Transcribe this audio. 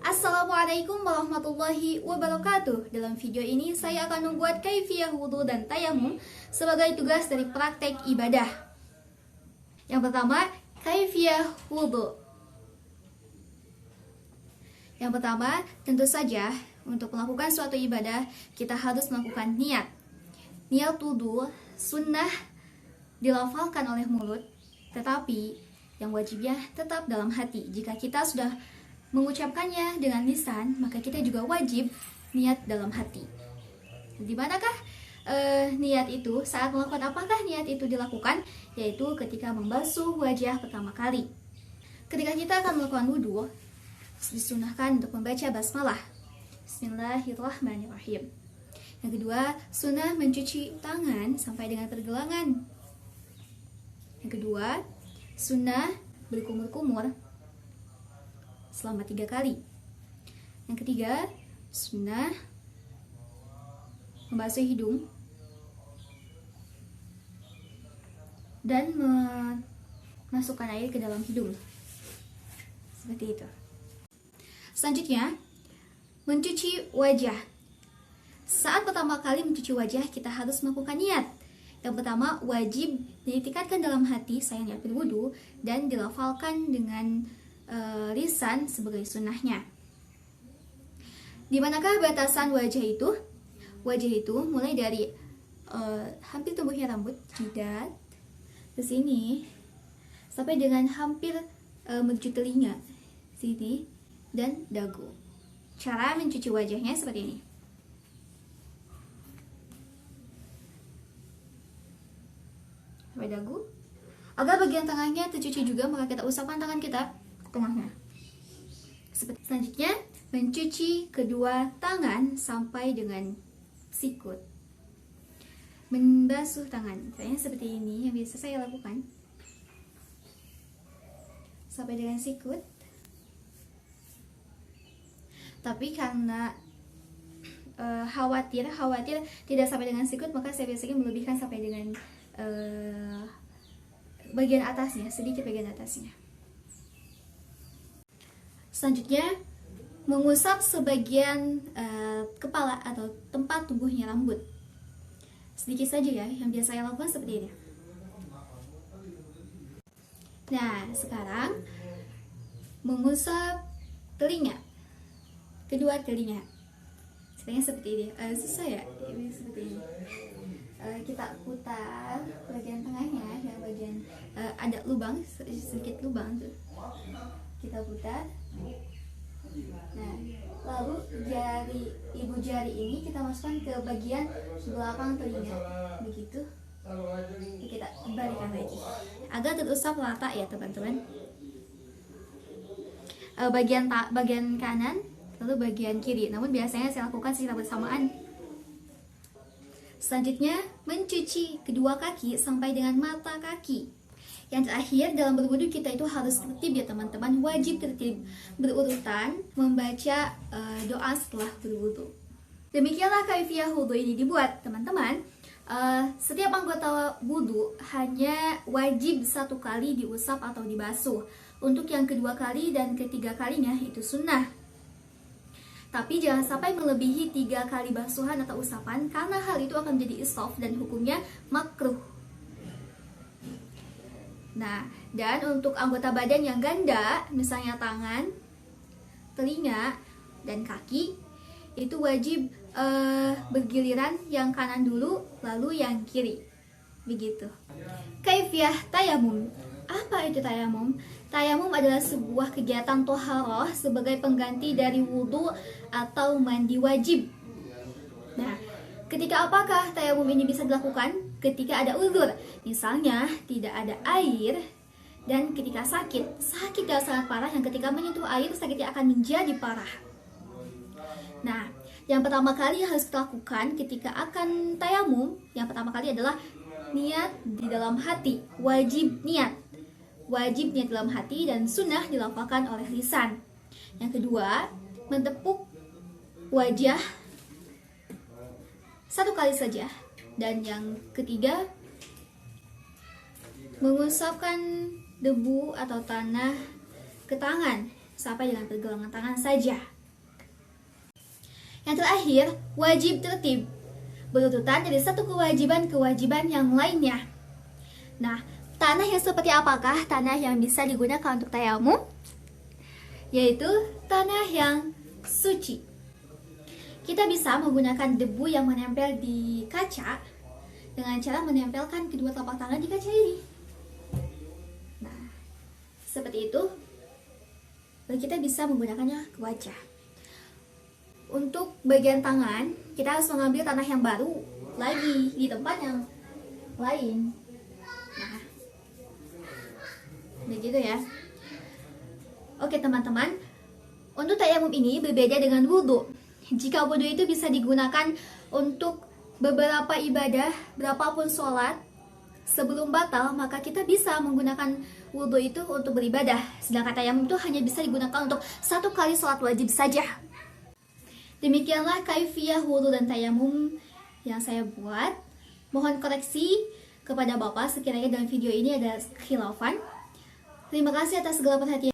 Assalamualaikum warahmatullahi wabarakatuh. Dalam video ini saya akan membuat kaifiyah wudhu dan tayamum sebagai tugas dari praktek ibadah. Yang pertama, kaifiyah wudhu. Yang pertama, tentu saja untuk melakukan suatu ibadah kita harus melakukan niat. Niat wudhu sunnah dilafalkan oleh mulut, tetapi yang wajibnya tetap dalam hati. Jika kita sudah mengucapkannya dengan lisan, maka kita juga wajib niat dalam hati. Di manakah niat itu? Saat melakukan apakah niat itu dilakukan? Yaitu ketika membasuh wajah pertama kali. Ketika kita akan melakukan wudhu, disunahkan untuk membaca basmalah. Bismillahirrahmanirrahim. Yang kedua, sunnah mencuci tangan sampai dengan pergelangan. Yang kedua, sunnah berkumur-kumur selama 3 kali. Yang ketiga, sunnah membasuh hidung dan memasukkan air ke dalam hidung. Seperti itu. Selanjutnya, mencuci wajah. Saat pertama kali mencuci wajah, kita harus melakukan niat. Yang pertama, wajib diitikadkan dalam hati, saya niat berwudu, dan dilafalkan dengan lisan sebagai sunnahnya. Di manakah batasan wajah itu? Wajah itu mulai dari hampir tumbuhnya rambut, jidat, ke sini, sampai dengan hampir menuju telinga, sini, dan dagu. Cara mencuci wajahnya seperti ini. Sampai dagu. Agar bagian tengahnya tercuci juga, maka kita usapkan tangan kita tengahnya. Selanjutnya, mencuci kedua tangan sampai dengan sikut. Membasuh tangan, misalnya seperti ini yang biasa saya lakukan, sampai dengan sikut. Tapi karena khawatir tidak sampai dengan sikut, maka saya biasanya melebihkan sampai dengan bagian atasnya, sedikit bagian atasnya. Selanjutnya, mengusap sebagian kepala atau tempat tumbuhnya rambut. Sedikit saja ya, yang biasa saya lakukan seperti ini. Nah, sekarang mengusap telinga, kedua telinga. Sebenarnya seperti ini. Susah ya, ini seperti ini. Kita putar bagian tengahnya, yang bagian ada lubang, sedikit lubang tuh. Kita putar. Nah, lalu ibu jari ini kita masukkan ke bagian belakang telinga, begitu. Kita balikkan lagi agar terusap rata ya teman-teman. Bagian kanan, lalu bagian kiri. Namun biasanya saya lakukan secara bersamaan. Selanjutnya, mencuci kedua kaki sampai dengan mata kaki. Yang terakhir, dalam berwudu kita itu harus tertib ya teman-teman. Wajib tertib berurutan membaca doa setelah berwudu. Demikianlah kaifiyah wudu ini dibuat teman-teman. Setiap anggota wudu hanya wajib 1 kali diusap atau dibasuh. Untuk yang kedua kali dan ketiga kalinya itu sunnah. Tapi jangan sampai melebihi 3 kali basuhan atau usapan, karena hal itu akan menjadi israf dan hukumnya makruh. Nah, dan untuk anggota badan yang ganda, misalnya tangan, telinga, dan kaki, itu wajib bergiliran, yang kanan dulu, lalu yang kiri. Begitu. Kaifiyah tayamum. Apa itu tayamum? Tayamum adalah sebuah kegiatan toharoh sebagai pengganti dari wudhu atau mandi wajib. Nah, ketika apakah tayamum ini bisa dilakukan? Ketika ada uzur, misalnya tidak ada air, dan ketika sakit yang sangat parah, yang ketika menyentuh air sakitnya akan menjadi parah. Nah, yang pertama kali harus kita lakukan ketika akan tayamum, yang pertama kali adalah niat di dalam hati, wajib niat dalam hati, dan sunnah dilafalkan oleh lisan. Yang kedua, mentepuk wajah 1 kali saja. Dan yang ketiga, mengusapkan debu atau tanah ke tangan sampai dengan pergelangan tangan saja. Yang terakhir, wajib tertib, berurutan dari satu kewajiban yang lainnya. Nah, tanah yang seperti apakah tanah yang bisa digunakan untuk tayamum? Yaitu tanah yang suci. Kita bisa menggunakan debu yang menempel di kaca dengan cara menempelkan kedua telapak tangan di kaca ini. Nah, seperti itu. Lalu kita bisa menggunakannya ke wajah. Untuk bagian tangan, kita harus mengambil tanah yang baru lagi di tempat yang lain. Nah, begitu ya. Oke teman-teman, untuk tayamum ini berbeda dengan wudhu. Jika wudhu itu bisa digunakan untuk beberapa ibadah, berapapun sholat, sebelum batal, maka kita bisa menggunakan wudhu itu untuk beribadah. Sedangkan tayamum itu hanya bisa digunakan untuk satu kali sholat wajib saja. Demikianlah kaifiyah wudhu dan tayamum yang saya buat. Mohon koreksi kepada Bapak sekiranya dalam video ini ada khilafan. Terima kasih atas segala perhatian.